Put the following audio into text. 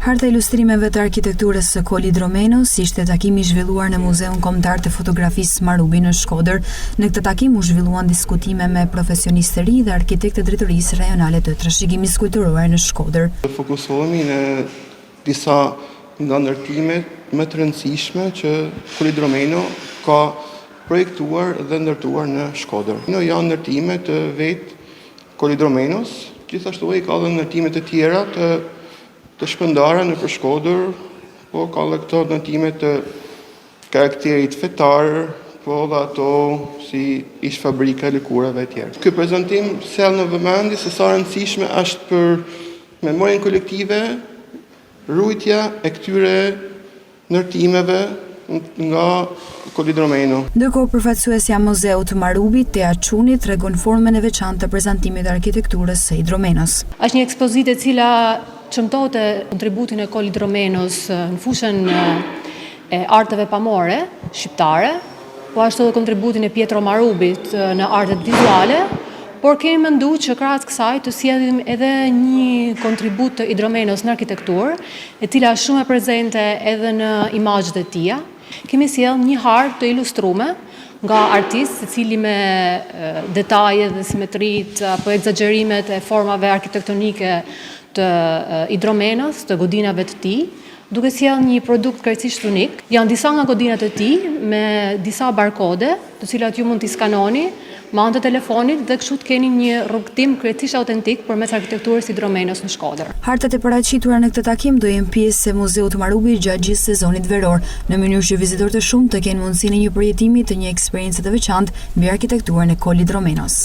Harta e ilustrimeve të arkitekturës së Kolidromenos ishte takimi i zhvilluar në Muzeun Kombëtar të Fotografisë Marubi në Shkodër. Në këtë takim u zhvilluan diskutime me profesionistë të ri dhe arkitektë të drejtorisë rajonale të trashëgimit kulturor në Shkodër. Fokusohemi në disa nga ndërtimet më të rëndësishme që Kolidromeno ka projektuar dhe ndërtuar në Shkodër. Janë ndërtime të vetë Kolidromenos, gjithashtu ai ka edhe ndërtime të tjera të shpërndara në Shkodër, po ka edhe këto ndërtime të karakterit fetar, po dhe ato si ish fabrika e lëkurave e tjerë. Ky prezantim sjell në vëmendje se sa rëndësishme është për memorien kolektive rujtja e këtyre ndërtimeve nga Kolidromeno. Ndërkohë, përfaqësuesja e Muzeut të Marubit, Tea Çuni, tregon formën e veçantë të prezantimit të arkitekturës së Hidromenos. Është një ekspozitë e cila çmtohet kontributin e Kolidromenos në fushën e arteve pamore shqiptare, po ashtu edhe kontributin e Pietro Marubit në artet vizuale, por kemi menduar që krahas kësaj të sjellim edhe një kontribut të Hidromenos në arkitekturë, e cila është shumë e prezente edhe në imazhet e tija. Kemi sjell një hartë të ilustruar nga artist, secili me detajet dhe simetritë apo egzagerimet e formave arkitektonike të Hidromenos, të godinave të tij, duke sjellë një produkt krejtësisht unik. Janë disa nga godinat e tij me disa barkode, të cilat ju mund t'i skanoni me anë të telefonit dhe kështu të keni një rrugtim krejtësisht autentik përmes arkitekturës Hidromenos në Shkodër. Hartat e paraqitura në këtë takim do jenë pjesë e Muzeut të Marubit gjatë gjithë sezonit veror, në mënyrë që vizitorët të shumtë të kenë mundësinë e një përjetimi të një eksperiencë të veçantë mbi arkitekturën e Kolidromenos.